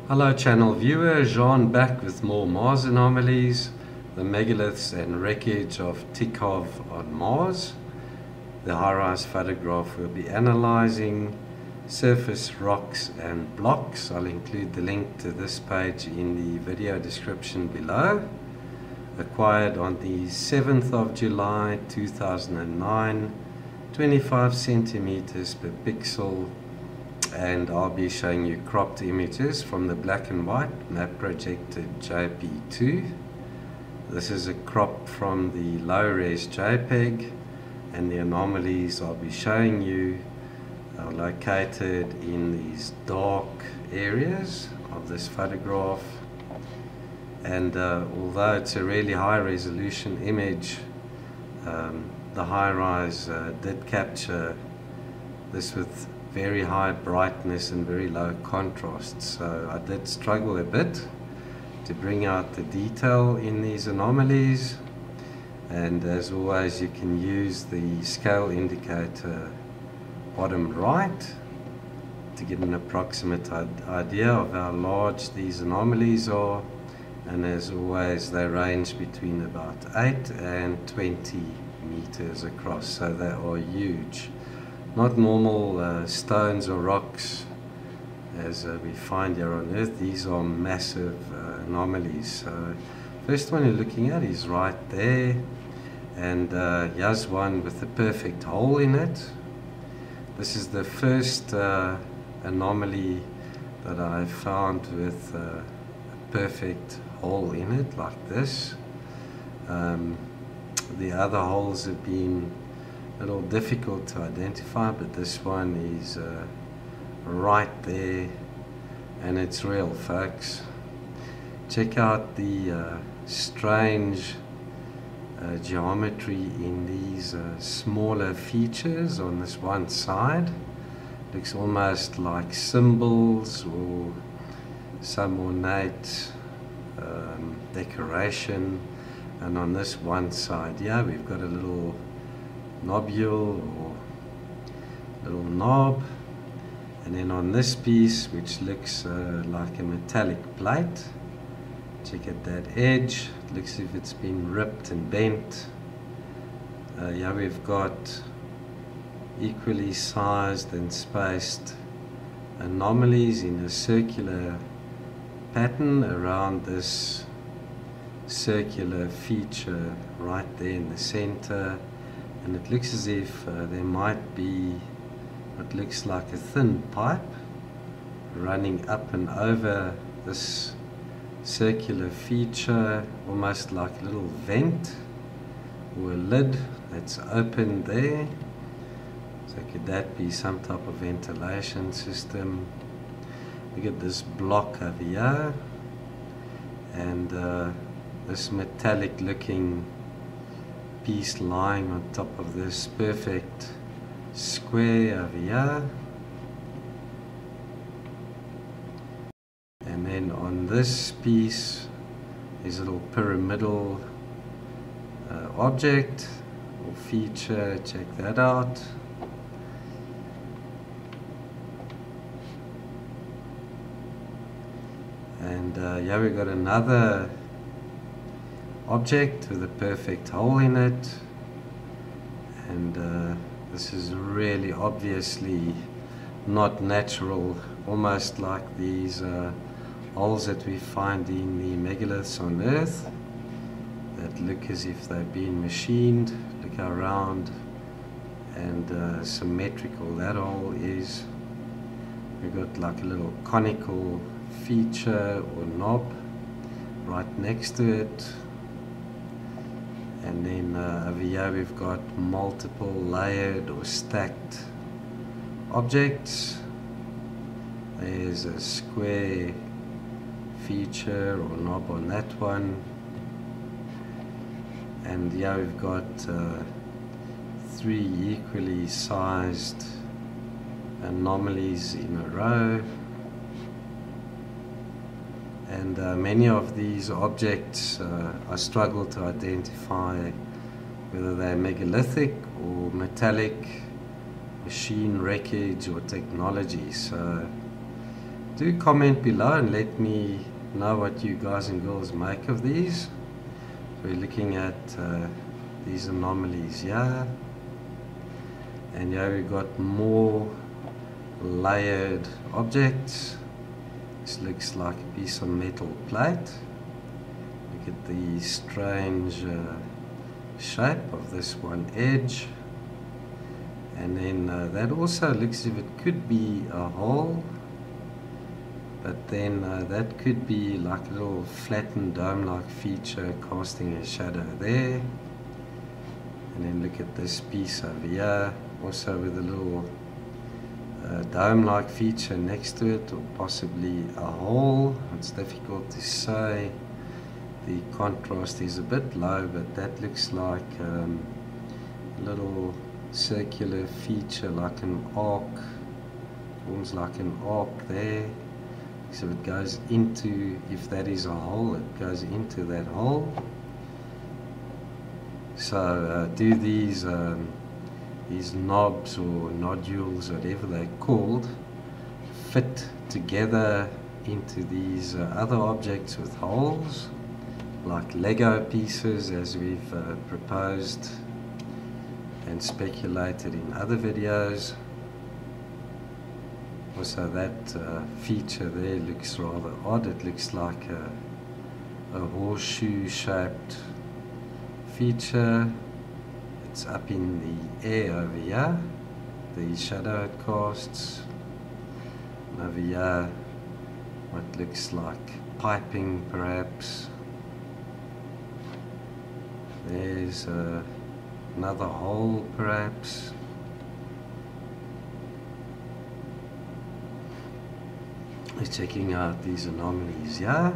Hello channel viewer, Jean back with more Mars anomalies, the Megaliths and wreckage of Tikhov on Mars. The HiRISE photograph will be analyzing surface rocks and blocks. I'll include the link to this page in the video description below. Acquired on the 7th of July 2009, 25 centimeters per pixel. And I'll be showing you cropped images from the black and white map projected JP2. This is a crop from the low-res JPEG, and the anomalies I'll be showing you are located in these dark areas of this photograph. And although it's a really high resolution image, the HiRISE did capture this with very high brightness and very low contrast, so I did struggle a bit to bring out the detail in these anomalies. And as always, you can use the scale indicator bottom right to get an approximate idea of how large these anomalies are, and as always they range between about 8 and 20 meters across, so they are huge. Not normal stones or rocks as we find here on Earth. These are massive anomalies. So first one you're looking at is right there, and here's one with a perfect hole in it. This is the first anomaly that I found with a perfect hole in it like this. The other holes have been a little difficult to identify, but this one is right there, and it's real, folks. Check out the strange geometry in these smaller features on this one side. Looks almost like symbols or some ornate decoration. And on this one side, yeah, we've got a little nobule or little knob, and then on this piece, which looks like a metallic plate, check at that edge, it looks as if it's been ripped and bent. Yeah, we've got equally sized and spaced anomalies in a circular pattern around this circular feature right there in the center. And it looks as if there might be what looks like a thin pipe running up and over this circular feature, almost like a little vent or a lid that's open there. So could that be some type of ventilation system? Look at this block over here, and this metallic looking piece lying on top of this perfect square over here. And then on this piece is a little pyramidal object or feature. Check that out. And yeah, we've got another object with a perfect hole in it, and this is really obviously not natural, almost like these holes that we find in the megaliths on Earth that look as if they've been machined. Look how round and symmetrical that hole is. We've got like a little conical feature or knob right next to it. And then over here we've got multiple layered or stacked objects. There's a square feature or knob on that one. And here we've got 3 equally sized anomalies in a row. And many of these objects I struggle to identify whether they're megalithic or metallic, machine wreckage or technology. So do comment below and let me know what you guys and girls make of these. We're looking at these anomalies here, and here we've got more layered objects. This looks like a piece of metal plate. Look at the strange shape of this one edge, and then that also looks as if it could be a hole, but then that could be like a little flattened dome-like feature casting a shadow there. And then look at this piece over here, also with a little dome-like feature next to it, or possibly a hole. It's difficult to say. The contrast is a bit low, but that looks like a little circular feature, like an arc, forms like an arc there. So it goes into, if that is a hole, it goes into that hole. So do these knobs or nodules, whatever they're called, fit together into these other objects with holes, like Lego pieces, as we've proposed and speculated in other videos? Also, that feature there looks rather odd. It looks like a horseshoe shaped feature. It's up in the air over here, the shadow it casts. And over here, what looks like piping perhaps. There's another hole perhaps. We're checking out these anomalies here.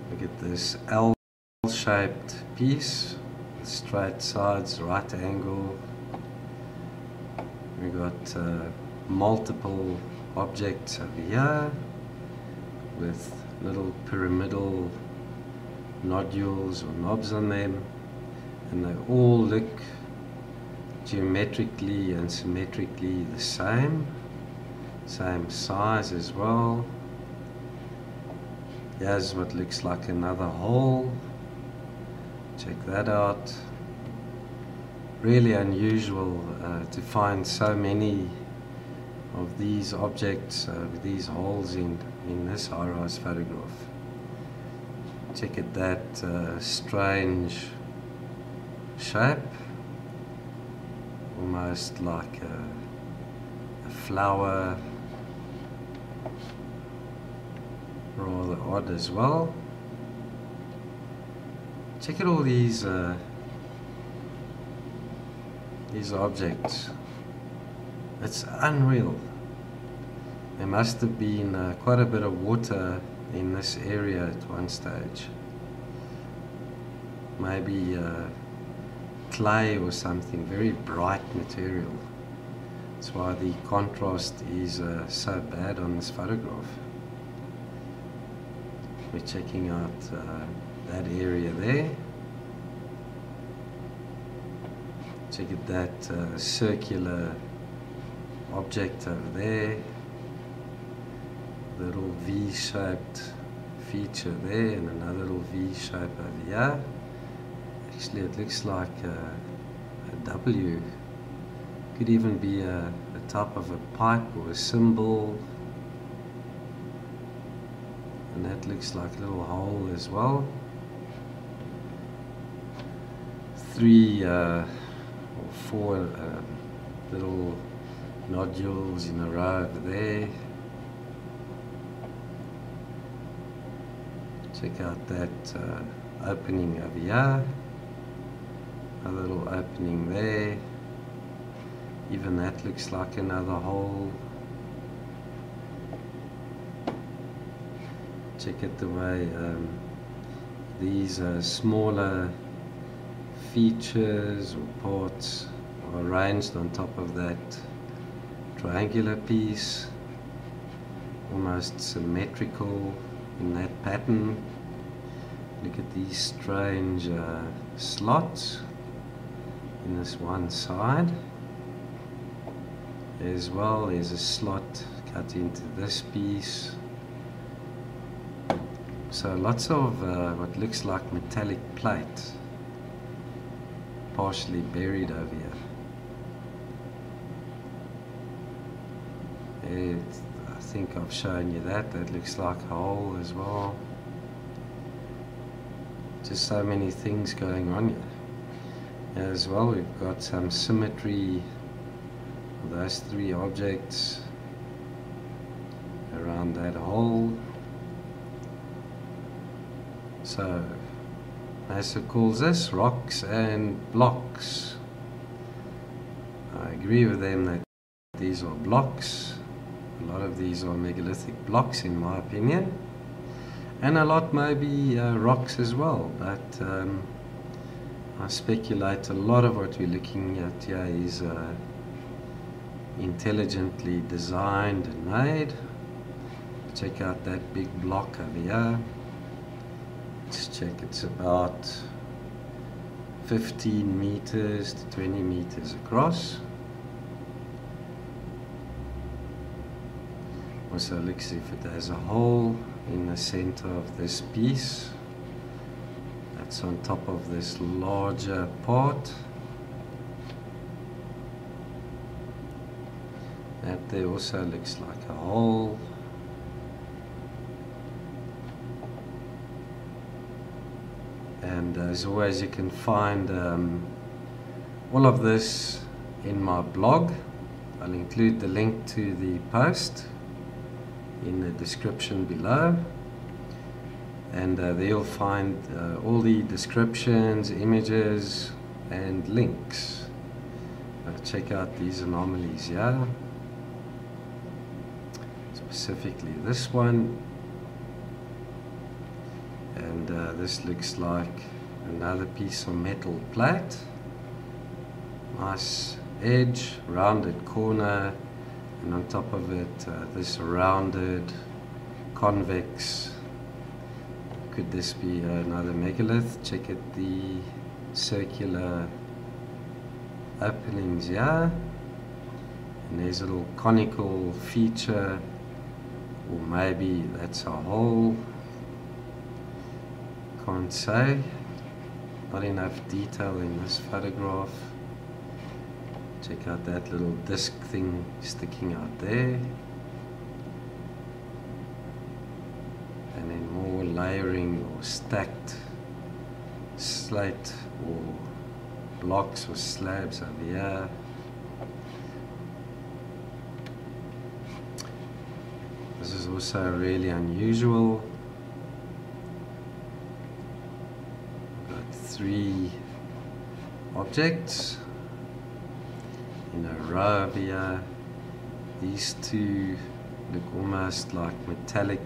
Look at this L-shaped piece, straight sides, right angle. We got multiple objects over here with little pyramidal nodules or knobs on them, and they all look geometrically and symmetrically the same size as well. Here's what looks like another hole. Check that out. Really unusual to find so many of these objects with these holes in this HiRISE photograph. Check at that strange shape, almost like a flower, rather odd as well. Check at all these objects. It's unreal. There must have been quite a bit of water in this area at one stage. Maybe clay or something, very bright material. That's why the contrast is so bad on this photograph. We're checking out that area there. Check at that circular object over there. The little V-shaped feature there, and another little V shape over here. Actually, it looks like a W. Could even be the top of a pipe or a symbol. And that looks like a little hole as well. 3 or 4 little nodules in a row over there. Check out that opening over here. A little opening there. Even that looks like another hole. Check out the way these smaller features or parts are arranged on top of that triangular piece, almost symmetrical in that pattern. Look at these strange slots in this one side. As well, there's a slot cut into this piece. So lots of what looks like metallic plate partially buried over here. I think I've shown you that. That looks like a hole as well. Just so many things going on here. As well, we've got some symmetry of those three objects around that hole. So NASA calls this rocks and blocks. I agree with them that these are blocks. A lot of these are megalithic blocks in my opinion, and a lot may be rocks as well, but I speculate a lot of what we're looking at here is intelligently designed and made. Check out that big block over here. Let's check, it's about 15 meters to 20 meters across. Also looks if it has a hole in the center of this piece that's on top of this larger part. That there also looks like a hole. And as always, you can find all of this in my blog. I'll include the link to the post in the description below, and there you'll find all the descriptions, images and links. Check out these anomalies here, specifically this one. And this looks like another piece of metal plate. Nice edge, rounded corner, and on top of it this rounded convex. Could this be another megalith? Check out the circular openings here, and there's a little conical feature, or maybe that's a hole. Can't say. Not enough detail in this photograph. Check out that little disc thing sticking out there. And then more layering or stacked slate or blocks or slabs over here. This is also really unusual. Three objects in a row here. These two look almost like metallic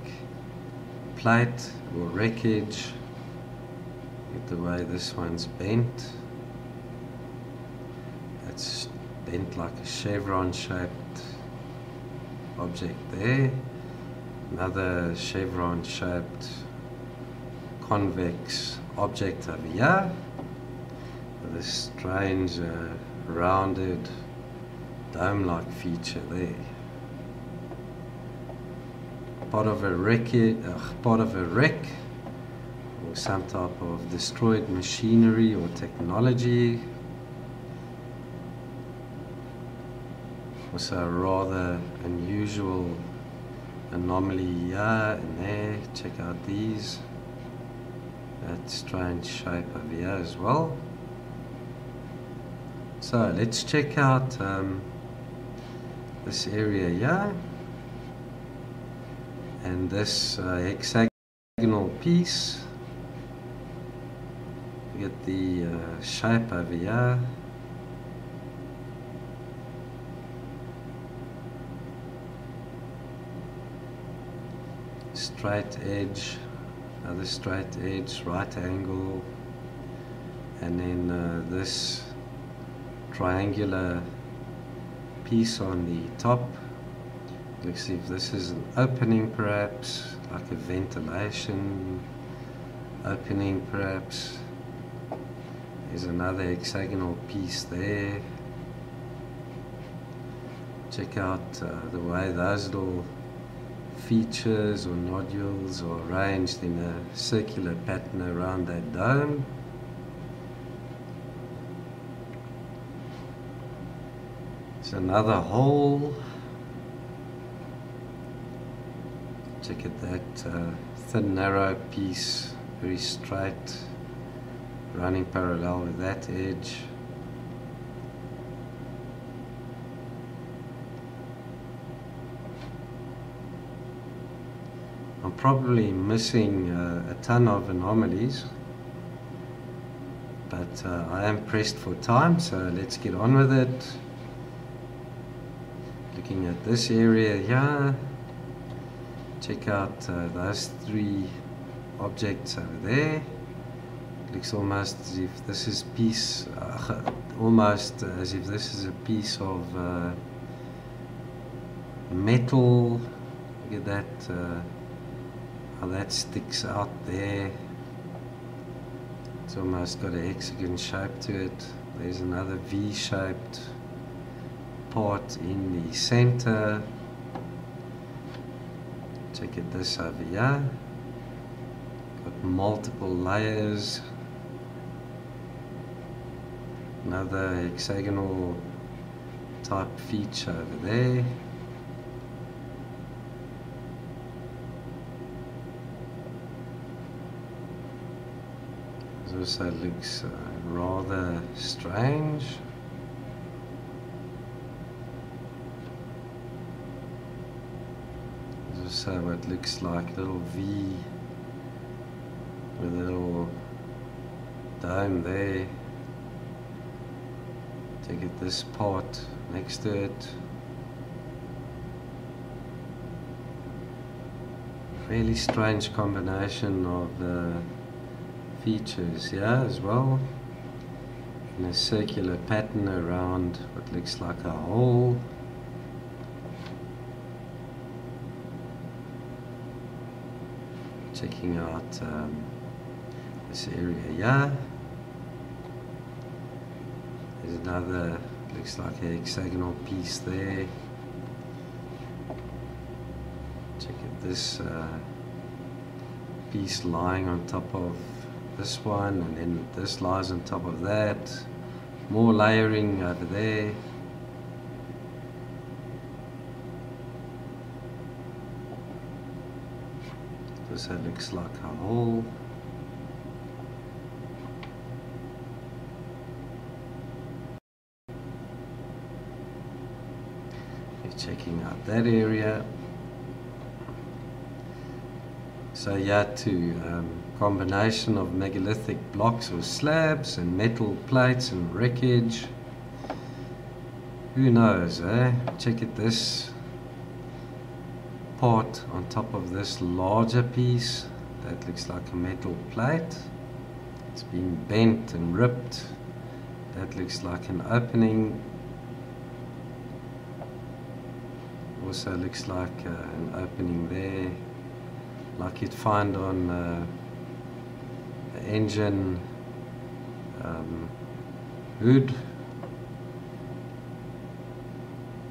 plate or wreckage. Look at the way this one's bent. It's bent like a chevron shaped object there. Another chevron shaped convex object over here with this strange rounded dome-like feature there. Part of a wreck, or some type of destroyed machinery or technology. Also a rather unusual anomaly here and there. Check out these. That strange shape over here as well. So let's check out this area here, and this hexagonal piece. You get the shape over here. Straight edge. Another straight edge, right angle, and then this triangular piece on the top. Let's see if this is an opening, perhaps, like a ventilation opening perhaps. There's another hexagonal piece there. check out the way those little features or nodules are arranged in a circular pattern around that dome. It's another hole. Check at that thin narrow piece, very straight, running parallel with that edge. I'm probably missing a ton of anomalies, but I am pressed for time, so let's get on with it. Looking at this area here, check out those three objects over there. Looks almost as if this is a piece of metal. Look at that. How that sticks out there. It's almost got a hexagon shape to it. There's another V-shaped part in the center. Check at this over here. Got multiple layers. Another hexagonal type feature over there. Also looks rather strange. There's also what looks like a little V with a little dome there. Take it this part next to it. Really strange combination of features here as well, in a circular pattern around what looks like a hole. Checking out this area here. There's another, looks like a hexagonal piece there. Check at this piece lying on top of this one, and then this lies on top of that. More layering over there. This looks like a hole. You're checking out that area. So you had to combination of megalithic blocks or slabs and metal plates and wreckage. Who knows, eh? Check at this part on top of this larger piece. That looks like a metal plate. It's been bent and ripped. That looks like an opening. Also looks like an opening there, like you'd find on engine hood.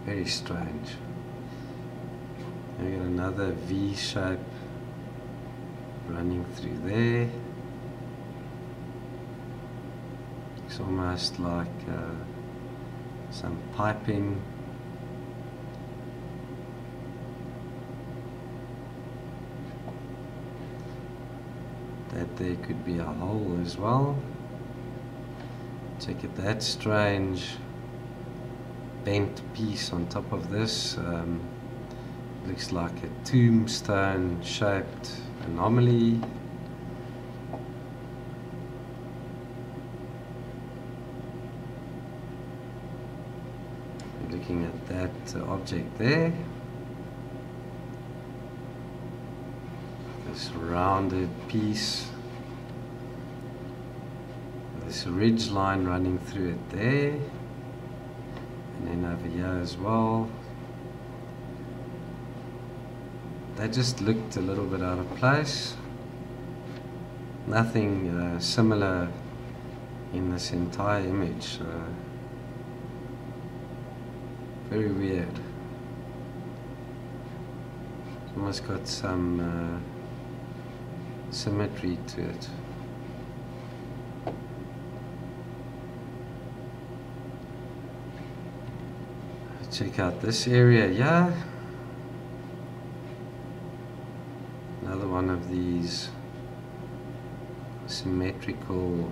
Very strange. We got another V shape running through there. Looks almost like some piping. That there could be a hole as well. Check at that strange bent piece on top of this. Looks like a tombstone shaped anomaly. Looking at that object there. This rounded piece, this ridge line running through it there, and then over here as well. That just looked a little bit out of place. Nothing similar in this entire image. Very weird. It's almost got some symmetry to it. Check out this area here. Another one of these symmetrical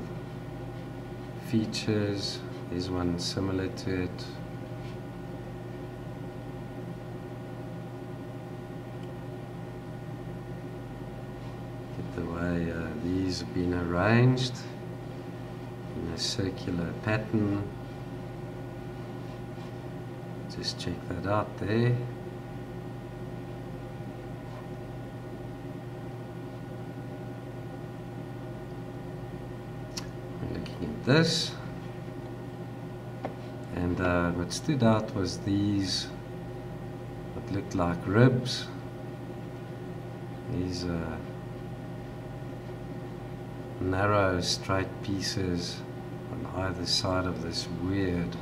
features. There's one similar to it. Get the way these have been arranged in a circular pattern. Just check that out there. We're looking at this, and what stood out was these, what looked like ribs. These narrow straight pieces on either side of this weird,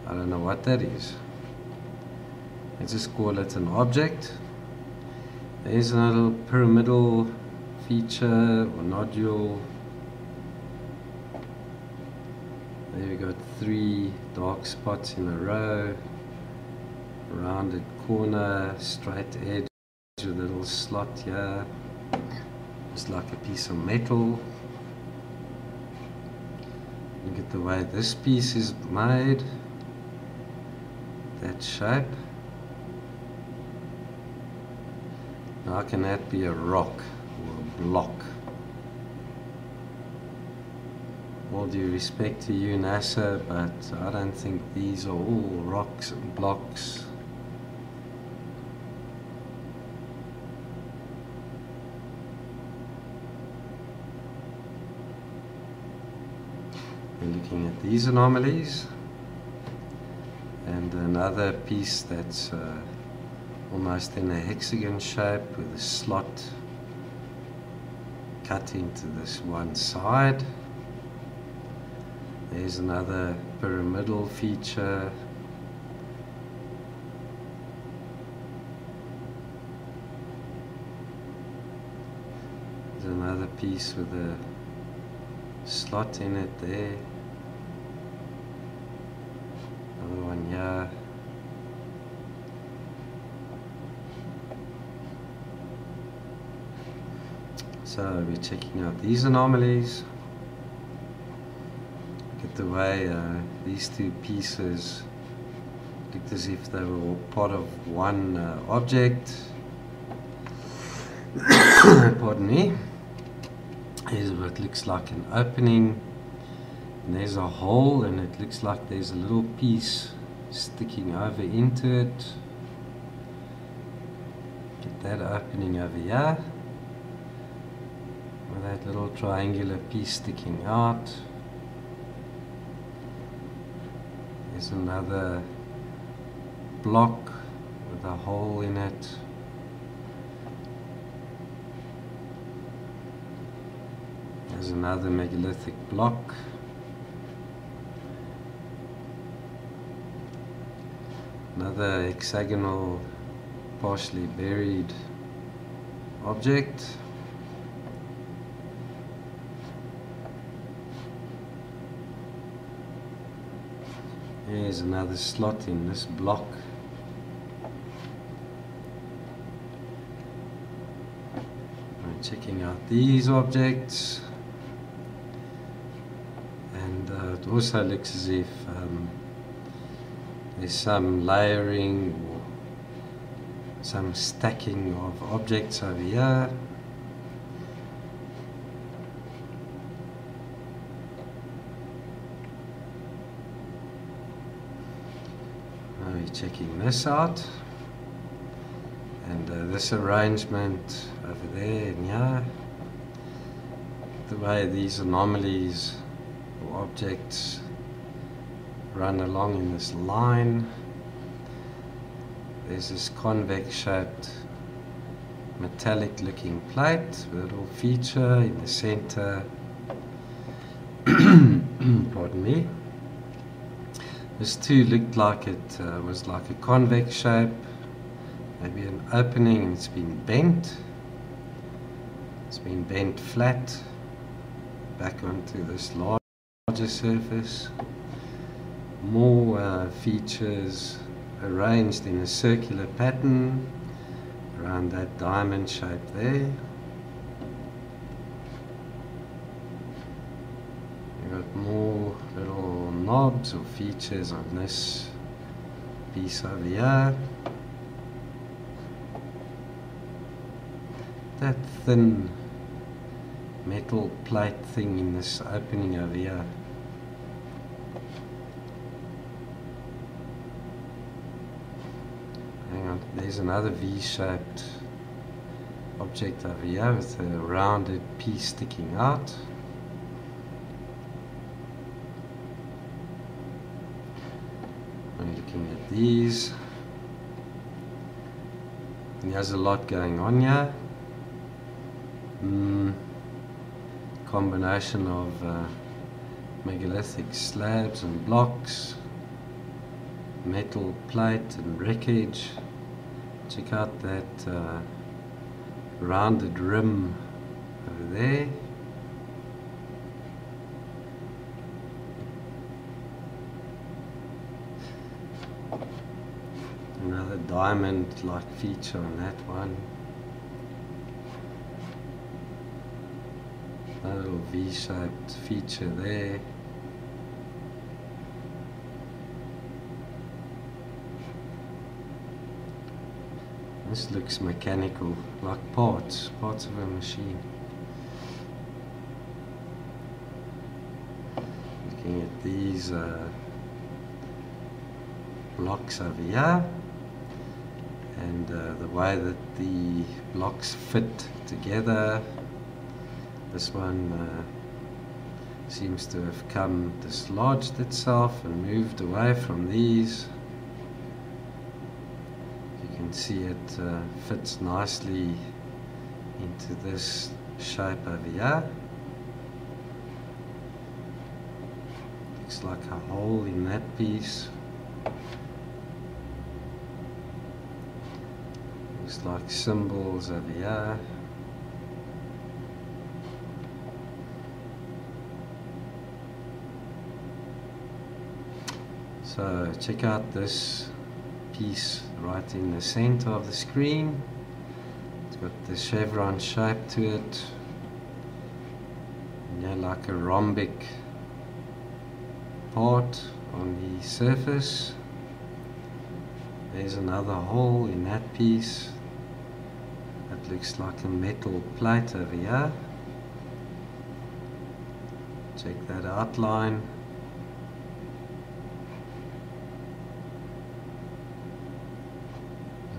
I don't know what that is. Let's just call it an object. There's a little pyramidal feature or nodule. There we got 3 dark spots in a row. Rounded corner, straight edge with a little slot here. It's like a piece of metal. Look at the way this piece is made. That shape. Now, how can that be a rock or a block? All due respect to you, NASA, but I don't think these are all rocks and blocks. We're looking at these anomalies. And another piece that's almost in a hexagon shape with a slot cut into this one side. There's another pyramidal feature. There's another piece with a slot in it there. Another one here. So we're checking out these anomalies. Look at the way these 2 pieces looked as if they were all part of one object. Pardon me. Here's what looks like an opening. And there's a hole, and it looks like there's a little piece sticking over into it. Get that opening over here, with that little triangular piece sticking out. There's another block with a hole in it. There's another megalithic block. Another hexagonal, partially buried object. Here's another slot in this block. I'm checking out these objects, and it also looks as if there's some layering or some stacking of objects over here. Now we're checking this out, and this arrangement over there and here. The way these anomalies or objects run along in this line. There's this convex shaped metallic looking plate with a little feature in the center. Pardon me. This too looked like it was like a convex shape, maybe an opening and it's been bent. It's been bent flat back onto this larger surface. More features arranged in a circular pattern around that diamond shape there. You've got more little knobs or features on this piece over here. That thin metal plate thing in this opening over here. Hang on, there's another V-shaped object over here with a rounded piece sticking out. I'm looking at these. And there's a lot going on here. Combination of megalithic slabs and blocks, metal plate and wreckage. Check out that rounded rim over there. Another diamond-like feature on that one. A little V-shaped feature there. This looks mechanical, like parts of a machine. Looking at these blocks over here, and the way that the blocks fit together. This one seems to have come dislodged itself and moved away from these. You can see it fits nicely into this shape over here. Looks like a hole in that piece. Looks like symbols over here. So check out this piece right in the center of the screen. It's got the chevron shape to it. And yeah, like a rhombic part on the surface. There's another hole in that piece. That looks like a metal plate over here. Check that outline.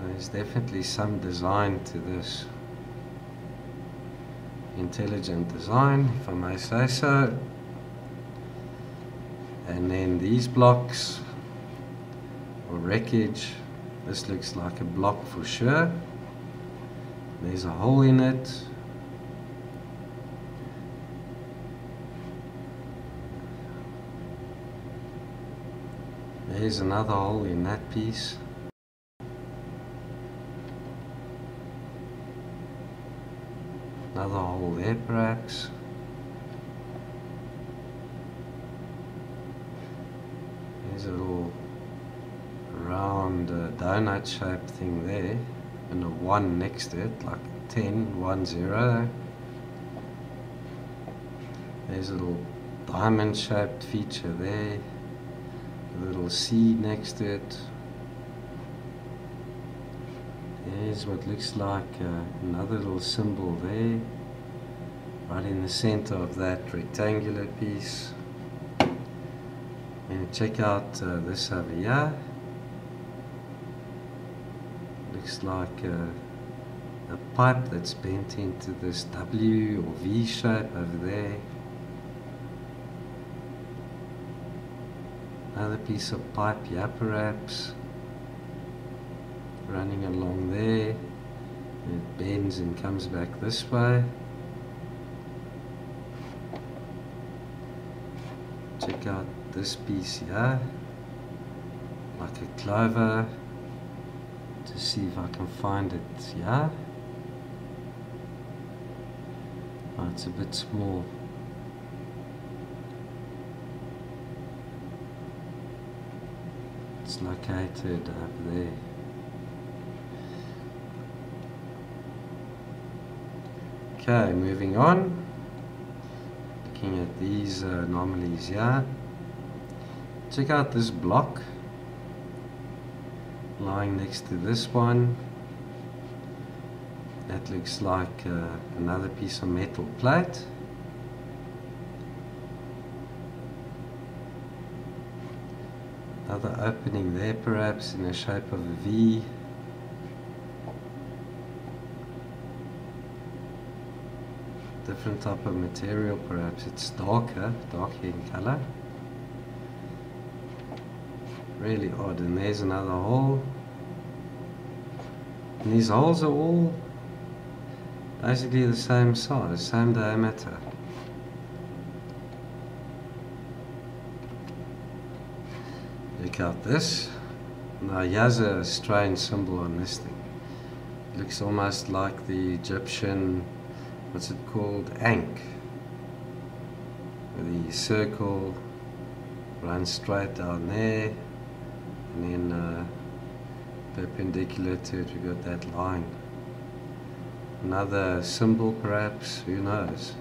There's definitely some design to this. Intelligent design, if I may say so. And then these blocks, or wreckage, this looks like a block for sure. There's a hole in it. There's another hole in that piece. Another hole there perhaps. There's a little round donut shaped thing there and a 1 next to it, like 10, 1, 0. There's a little diamond shaped feature there, a little C next to it. There's what looks like another little symbol there, right in the center of that rectangular piece. And check out this over here. Looks like a pipe that's bent into this W or V shape over there. Another piece of pipe here perhaps, running along there. It bends and comes back this way. Check out this piece here, like a clover, to see if I can find it. Yeah. Oh, it's a bit small. It's located over there. Okay, moving on. Looking at these anomalies here. Check out this block lying next to this one. That looks like another piece of metal plate. Another opening there, perhaps in the shape of a V. Different type of material, perhaps it's darker in color. Really odd. And there's another hole. And these holes are all basically the same size, same diameter. Look out this. Now here's a strange symbol on this thing. It looks almost like the Egyptian, what's it called, Ankh. Where the circle runs straight down there, and then perpendicular to it we got that line. Another symbol perhaps, who knows.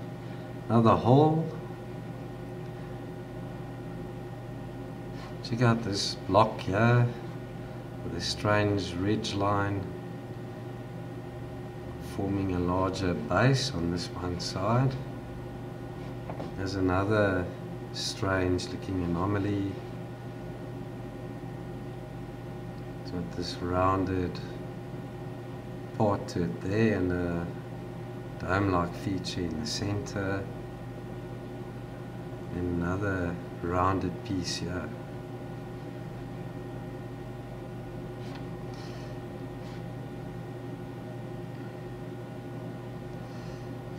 Another hole. Check out this block here with a strange ridge line forming a larger base on this one side. There's another strange looking anomaly. It's got this rounded part to it there and a dome-like feature in the center, and another rounded piece here.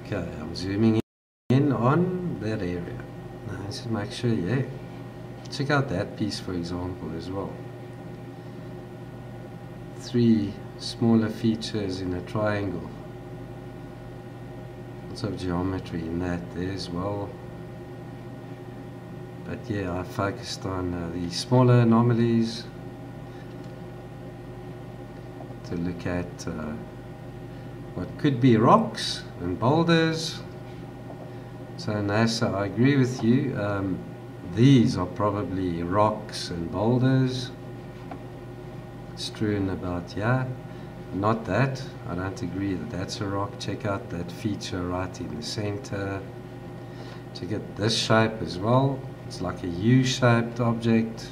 Okay, I'm zooming in on that area. Now let's just make sure, yeah. Check out that piece for example as well. 3 smaller features in a triangle. Lots of geometry in that there as well. But yeah, I focused on the smaller anomalies to look at what could be rocks and boulders. So NASA, I agree with you. These are probably rocks and boulders strewn about here. Not that. I don't agree that that's a rock. Check out that feature right in the center. Check out this shape as well. It's like a U-shaped object.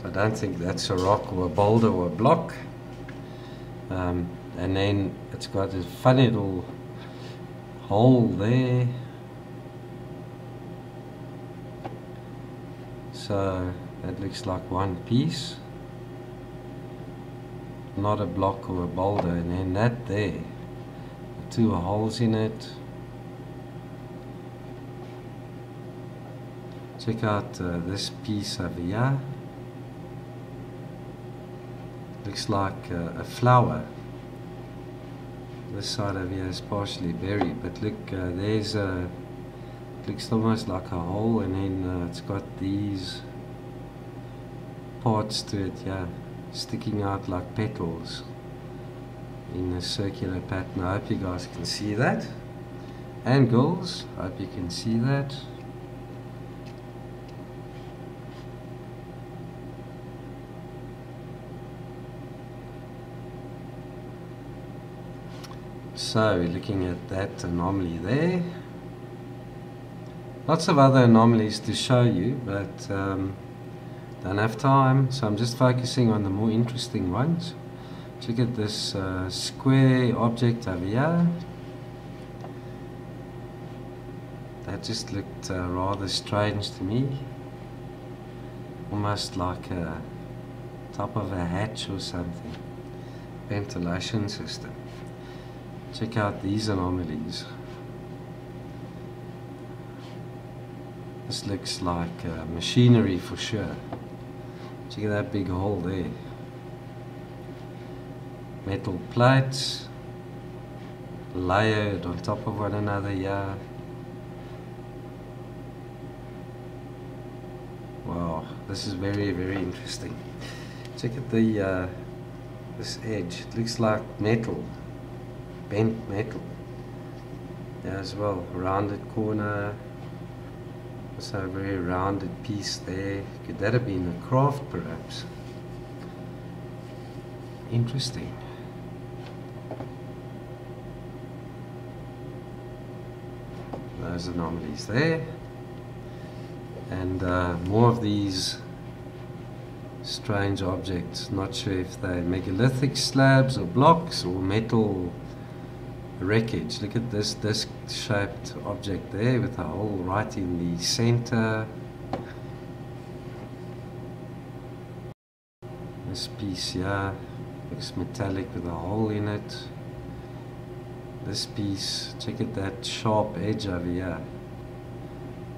So I don't think that's a rock or a boulder or a block. And then it's got a funny little hole there. So that looks like one piece. Not a block or a boulder. And then that there, 2 holes in it. Check out this piece over here. Looks like a flower. This side over here is partially buried, but look, there's a, looks almost like a hole, and then it's got these parts to it, yeah, sticking out like petals in a circular pattern. I hope you guys can see that, and girls, I hope you can see that. So we're looking at that anomaly there. Lots of other anomalies to show you, but don't have time, so I'm just focusing on the more interesting ones. Check out this square object over here. That just looked rather strange to me. Almost like a top of a hatch or something. Ventilation system. Check out these anomalies. This looks like machinery for sure. Check out that big hole there. metal plates layered on top of one another here. Wow, this is very, very interesting. Check at the this edge. It looks like metal, bent metal. Yeah, as well, rounded corner. Also a very rounded piece there. Could that have been a craft perhaps? Interesting. Those anomalies there. And more of these strange objects. Not sure if they're megalithic slabs or blocks or metal wreckage. Look at this disc-shaped object there with a hole right in the center. This piece here looks metallic with a hole in it. This piece, check at that sharp edge over here.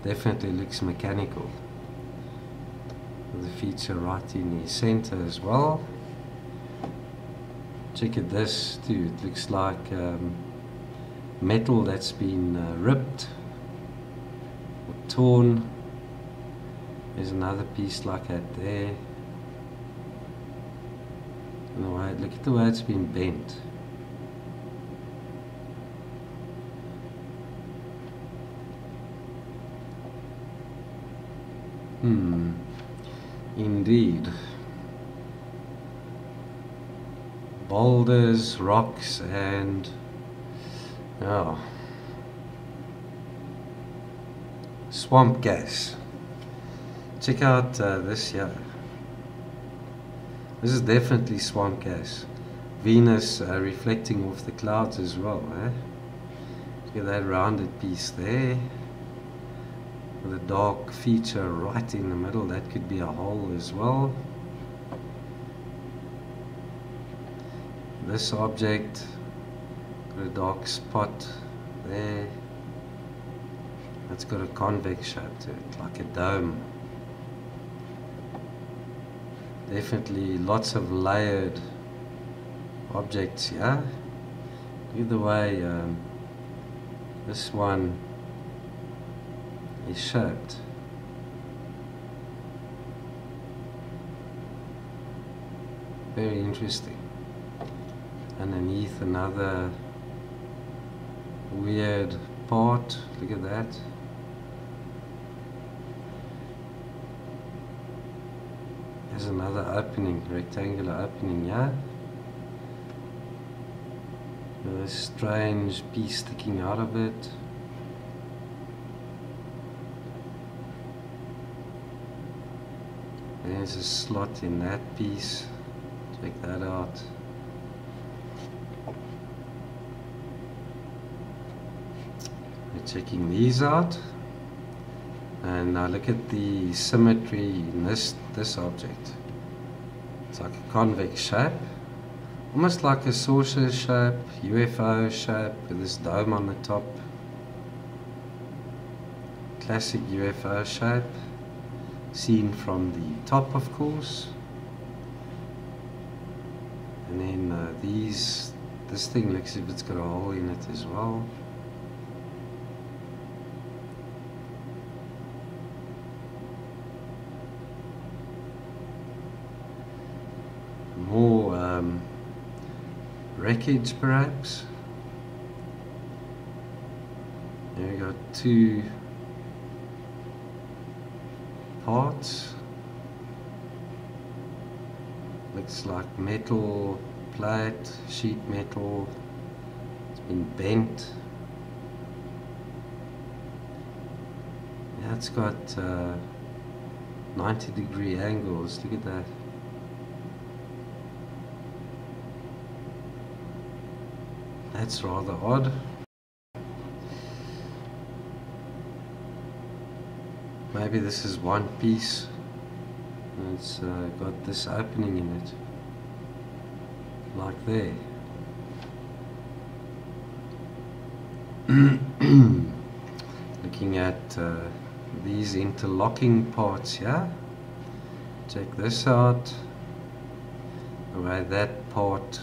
Definitely looks mechanical. The feature right in the center as well. Check at this too. It looks like metal that's been ripped or torn. There's another piece like that there. Look at the way it's been bent. Indeed. Boulders, rocks, and swamp gas. Check out this here. This is definitely swamp gas. Venus reflecting off the clouds as well. Look at that rounded piece there. With a dark feature right in the middle. That could be a hole as well. This object got a dark spot there. It's got a convex shape to it, like a dome. Definitely lots of layered objects here. Look at the way this one is shaped. Very interesting. Underneath another weird part. Look at that. There's another opening, rectangular opening here. There's a strange piece sticking out of it. There's a slot in that piece. Check that out. We're checking these out. And now look at the symmetry in this object. It's like a convex shape. Almost like a saucer shape, UFO shape with this dome on the top. Classic UFO shape. Seen from the top, of course. And then this thing looks as if it's got a hole in it as well. More wreckage perhaps. There we got two parts. Looks like metal plate, sheet metal. It's been bent. Yeah, it's got 90-degree angles. Look at that. That's rather odd. Maybe this is one piece and it's got this opening in it, like there. Looking at these interlocking parts here. Check this out. The way that part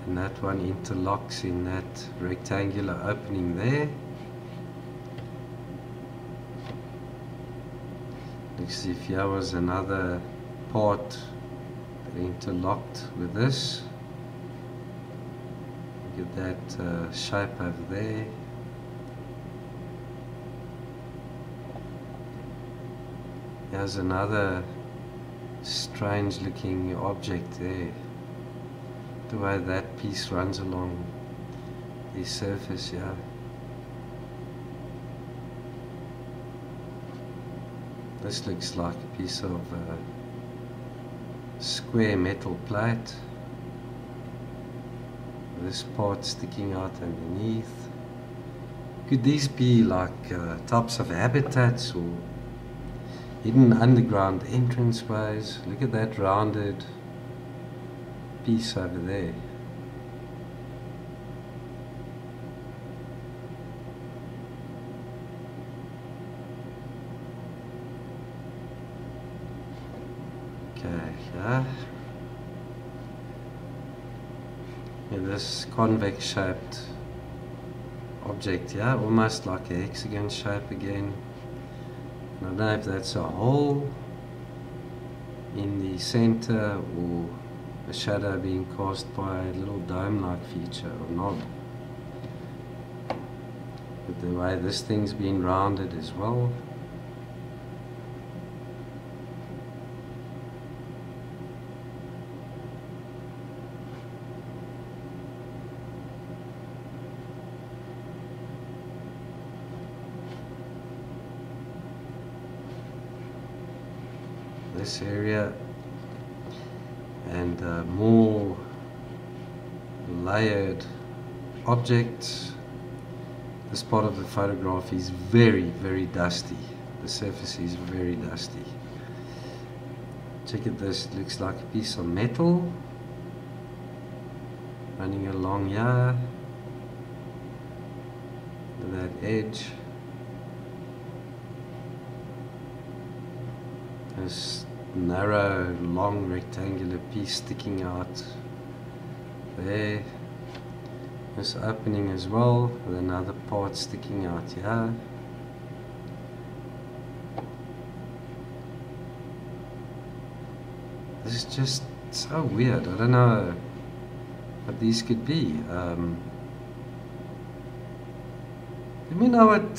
and that one interlocks in that rectangular opening there. Looks as if here was another part that interlocked with this. Look at that shape over there. Here's another strange looking object there. The way that piece runs along the surface here. This looks like a piece of square metal plate. This part sticking out underneath. Could these be like types of habitats or hidden underground entranceways? Look at that rounded piece over there. Okay, yeah. This convex shaped object here, almost like a hexagon shape again. I don't know if that's a hole in the center or a shadow being cast by a little dome-like feature or not. But the way this thing's been rounded as well. This area and more layered objects. This part of the photograph is very, very dusty. The surface is very dusty. Check it, this it looks like a piece of metal running along here to that edge. This narrow, long, rectangular piece sticking out there. This opening as well, with another part sticking out here. This is just so weird. I don't know what these could be. Let me know what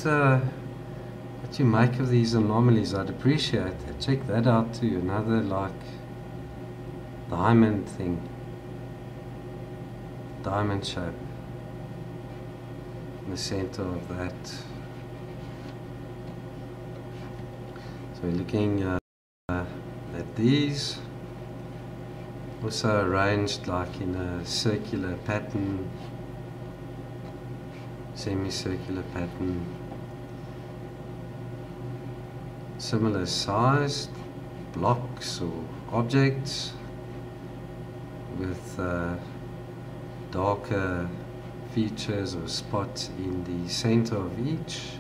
you make of these anomalies. I'd appreciate it. Check that out too. Another like diamond thing, diamond shape in the center of that. So we're looking at these, also arranged like in a circular pattern, semicircular pattern. Similar sized blocks or objects with darker features or spots in the center of each.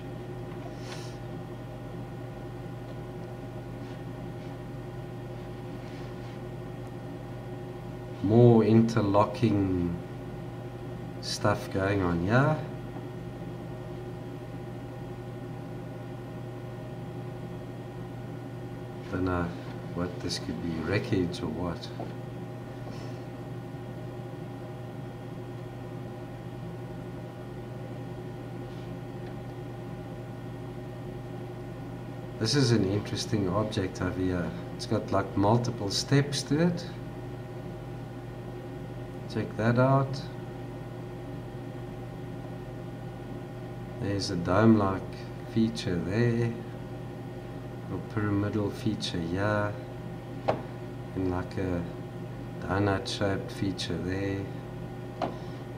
More interlocking stuff going on here. Don't know what this could be, wreckage or what. This is an interesting object over here. It's got like multiple steps to it. Check that out. There's a dome-like feature there. A pyramidal feature here, and like a donut shaped feature there.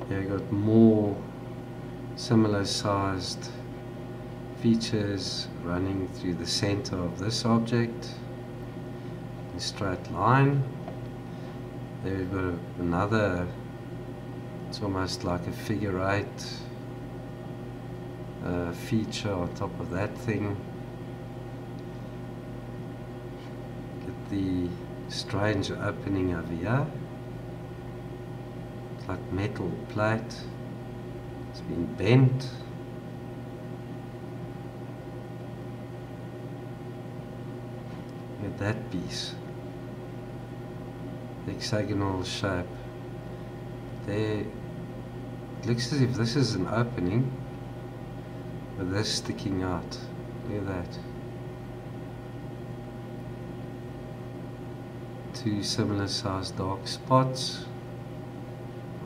Here you got more similar sized features running through the center of this object in a straight line. There we've got another, it's almost like a figure eight feature on top of that thing. The strange opening over here. It's like metal plate. It's been bent. Look at that piece. Hexagonal shape. There, it looks as if this is an opening with this sticking out. Look at that. Two similar sized dark spots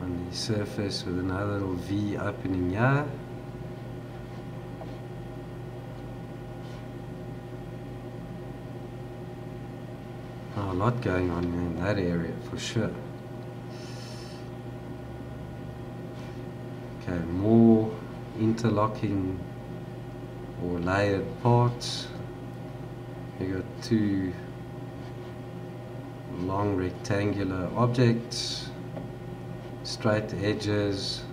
on the surface with another little V opening here. Oh, a lot going on in that area for sure. Okay, more interlocking or layered parts. You got two long rectangular objects, straight edges,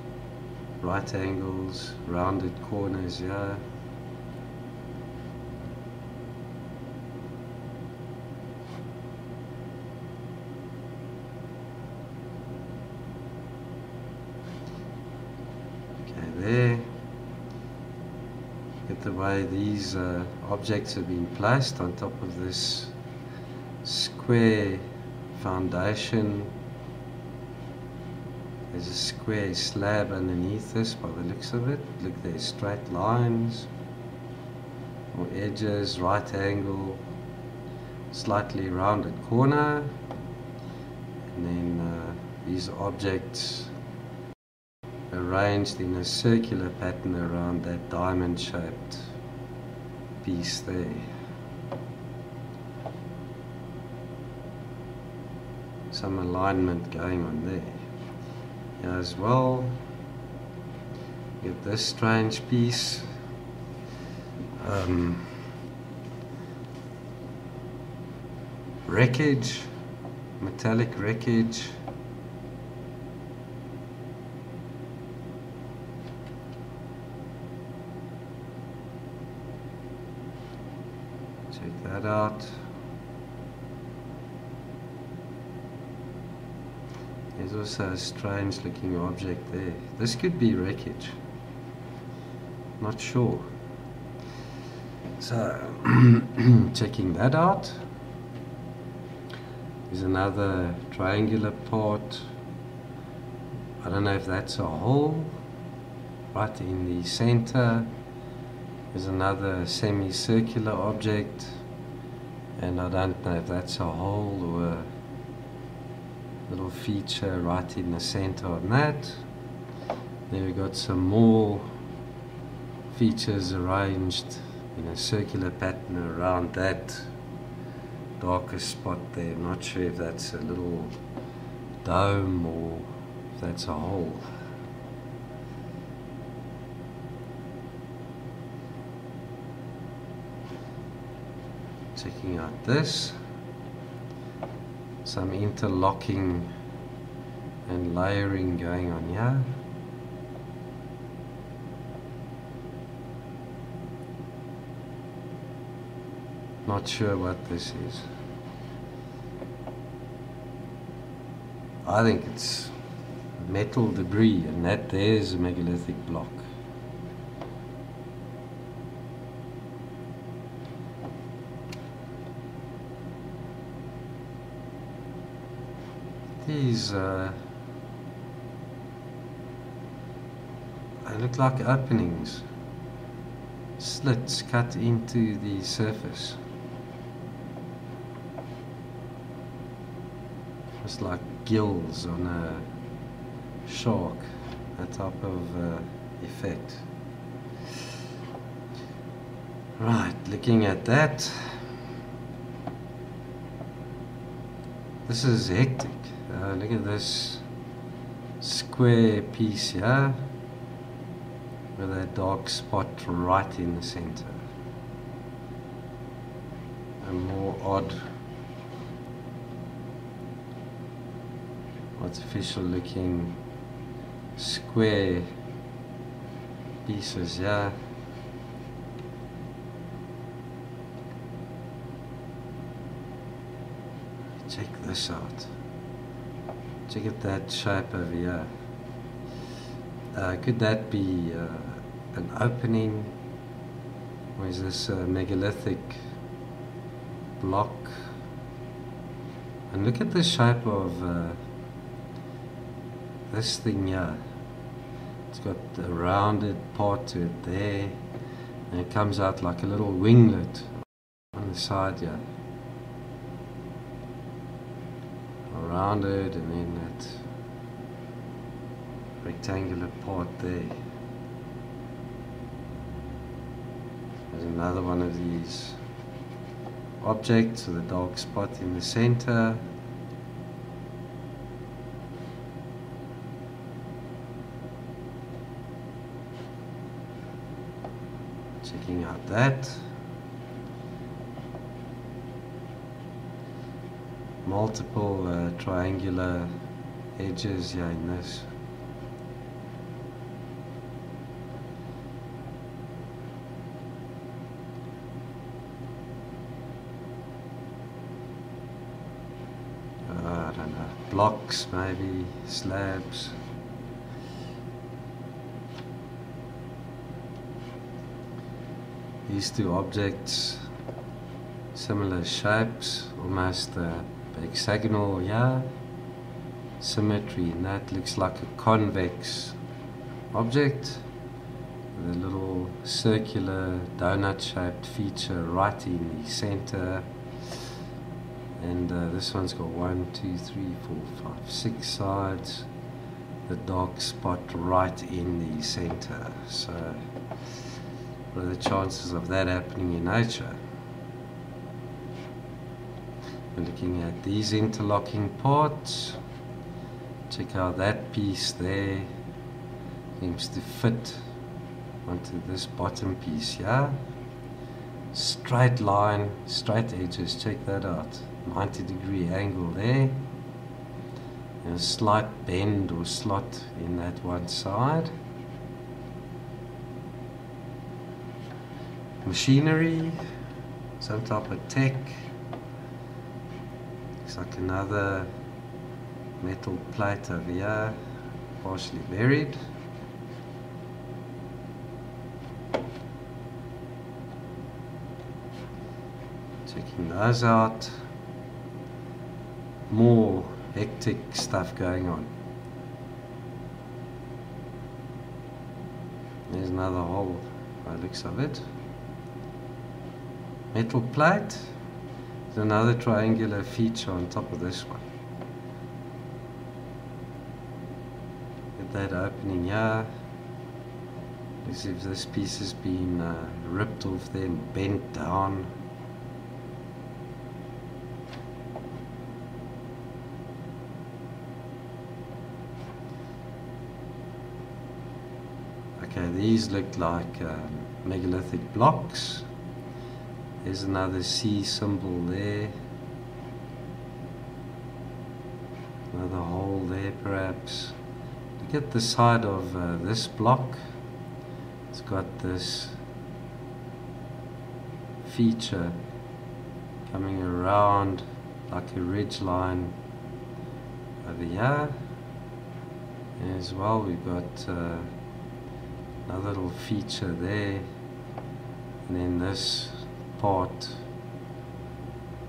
right angles, rounded corners here. Okay, there. Look at the way these objects have been placed on top of this square foundation. There's a square slab underneath this by the looks of it. Look, there's straight lines or edges, right angle, slightly rounded corner, and then these objects arranged in a circular pattern around that diamond shaped piece there. Some alignment going on there. Here as well, get this strange piece. Wreckage, metallic wreckage. Check that out. There's also a strange looking object there. This could be wreckage. Not sure. So, checking that out. There's another triangular part. I don't know if that's a hole. Right in the center. There's another semicircular object. And I don't know if that's a hole or a little feature right in the center of that. Then we've got some more features arranged in a circular pattern around that darker spot there. I'm not sure if that's a little dome or if that's a hole. Checking out this. Some interlocking and layering going on here. Not sure what this is. I think it's metal debris, and that there's a megalithic block. These they look like openings, slits cut into the surface. It's like gills on a shark, that type of effect. Right, looking at that, this is hectic. Look at this square piece here with a dark spot right in the center. A more odd, artificial looking square pieces here. Check this out. Check out that shape over here. Could that be an opening? Or is this a megalithic block? And look at the shape of this thing here. It's got a rounded part to it there, and it comes out like a little winglet on the side here. Rounded, and then that rectangular part there. There's another one of these objects with a dark spot in the center. Checking out that. Multiple triangular edges here in this. I don't know, blocks maybe, slabs. These two objects, similar shapes, almost hexagonal, yeah, symmetry, and that looks like a convex object with a little circular donut shaped feature right in the center. And this one's got 1, 2, 3, 4, 5, 6 sides, the dark spot right in the center. So what are the chances of that happening in nature? We're looking at these interlocking parts. Check how that piece there seems to fit onto this bottom piece here. Straight line, straight edges, check that out. 90-degree angle there. And a slight bend or slot in that one side. Machinery, some type of tech. Looks like another metal plate over here, partially buried. Checking those out. More hectic stuff going on. There's another hole by the looks of it. Metal plate. There's another triangular feature on top of this one. Get that opening here. As if this piece has been ripped off there and bent down. Okay, these look like megalithic blocks. There's another C symbol there. Another hole there perhaps. Look at the side of this block. It's got this feature coming around like a ridge line over here. And as well we've got another little feature there. And then this part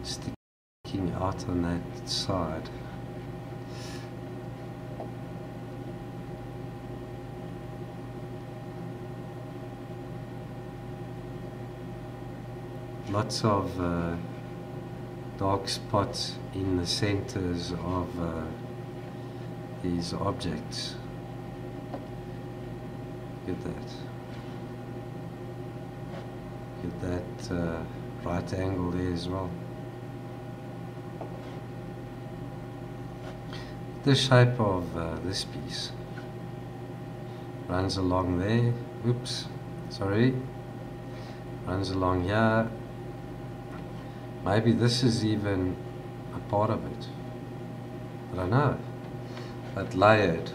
sticking out on that side. Lots of dark spots in the centers of these objects. Look at that. Get that right angle there as well. The shape of this piece runs along there. Oops, sorry. Runs along here. Maybe this is even a part of it. I don't know. But layered.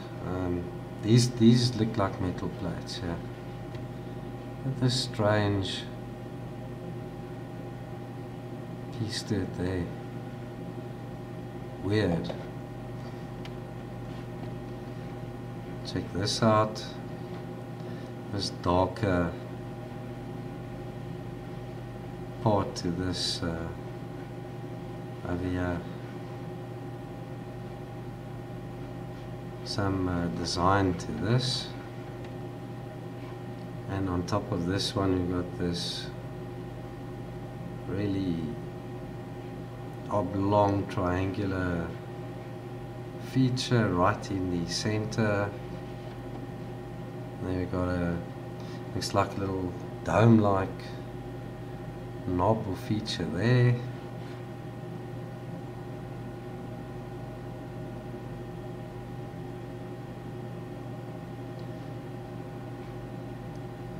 These look like metal plates. Yeah. Look at this strange piece to it there. Weird. Check this out. This darker part to this over here. Some design to this. And on top of this one we've got this really oblong triangular feature right in the center. There we've got a, looks like a little dome-like knob or feature there.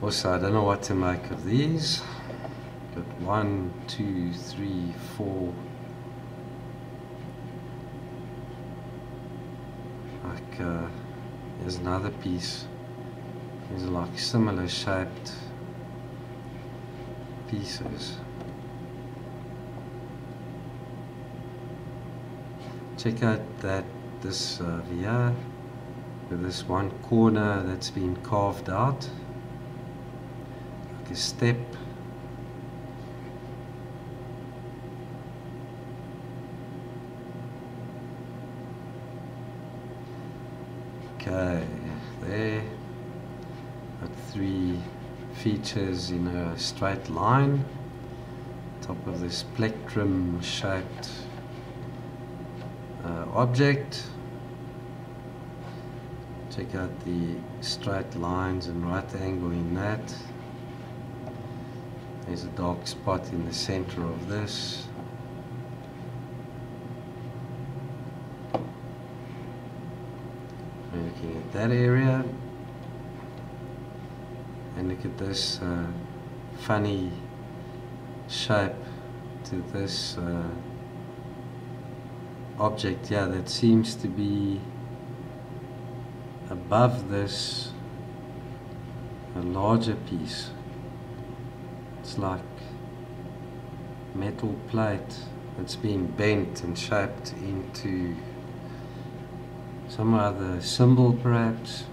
Also, I don't know what to make of these. Got 1, 2, 3, 4. Like, here's another piece. These are like similar shaped pieces. Check out this here, with this one corner that's been carved out. A step. Okay, there. Got 3 features in a straight line. Top of this plectrum shaped object. Check out the straight lines and right angle in that. There's a dark spot in the center of this. We're looking at that area. And look at this funny shape to this object here that seems to be above this a larger piece. It's like metal plate that's been bent and shaped into some other symbol perhaps.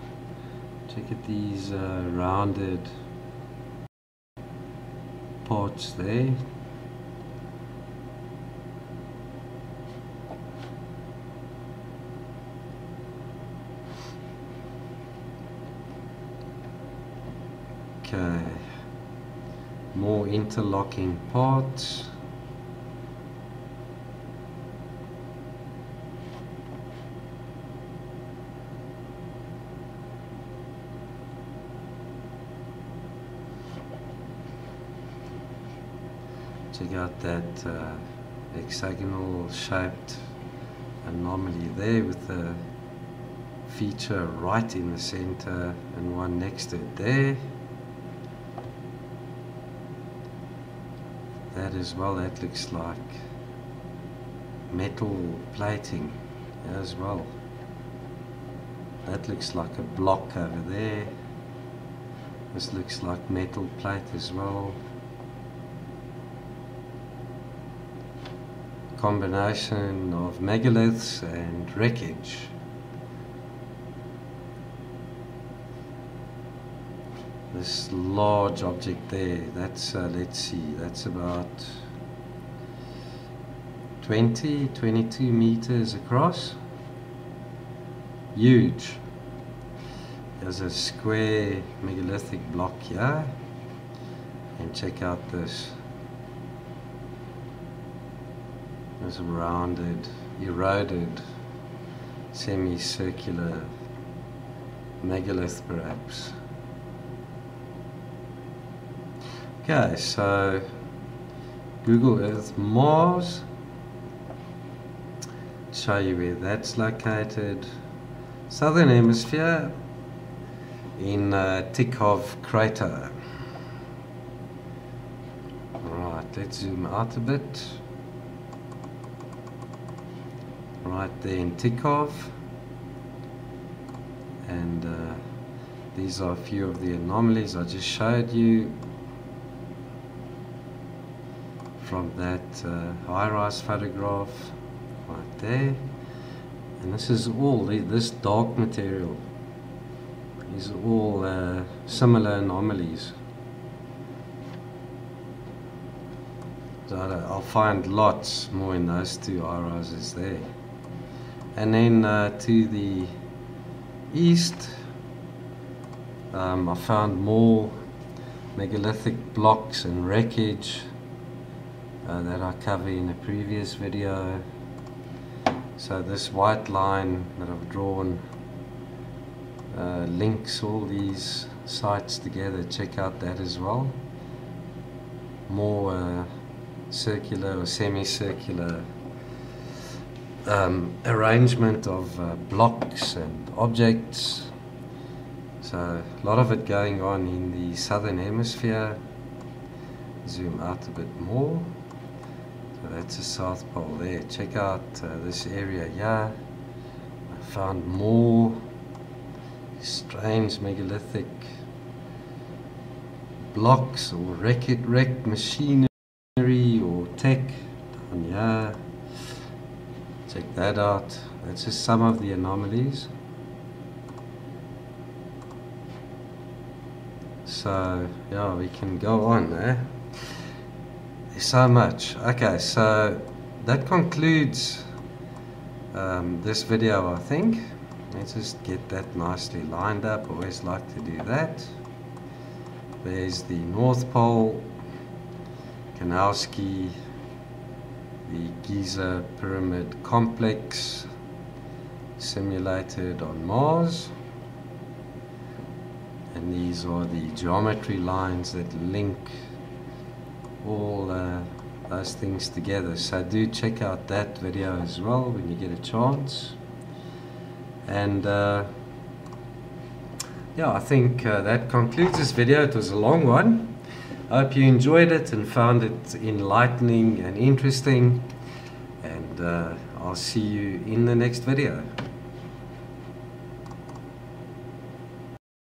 Check at these rounded parts there. Okay. More interlocking parts. Check out that hexagonal shaped anomaly there with the feature right in the center and one next to it there. That as well, that looks like metal plating as well. That looks like a block over there. This looks like metal plate as well. Combination of megaliths and wreckage. This large object there, that's, let's see, that's about 22 meters across. Huge. There's a square megalithic block here. And check out this. This rounded, eroded, semicircular megalith perhaps. Okay, so Google Earth Mars, show you where that's located. Southern Hemisphere in Tikhov crater. Alright, let's zoom out a bit. Right there in Tikhov. And these are a few of the anomalies I just showed you from that HiRISE photograph right there. And this is all this dark material These are all similar anomalies. So I'll find lots more in those two HiRISEs there. And then to the east, I found more megalithic blocks and wreckage that I covered in a previous video. So this white line that I've drawn links all these sites together. Check out that as well. More circular or semicircular arrangement of blocks and objects. So a lot of it going on in the southern hemisphere. Zoom out a bit more. So that's the South Pole there. Check out this area here. I found more strange megalithic blocks or wrecked machinery or tech down here. Check that out. That's just some of the anomalies. So yeah, we can go on there. There's so much. Okay, so that concludes this video, I think. Let's just get that nicely lined up. Always like to do that. There's the North Pole, Kanowski, the Giza Pyramid Complex simulated on Mars. And these are the geometry lines that link all those things together. So do check out that video as well when you get a chance. And yeah, I think that concludes this video. It was a long one. I hope you enjoyed it and found it enlightening and interesting. And I'll see you in the next video.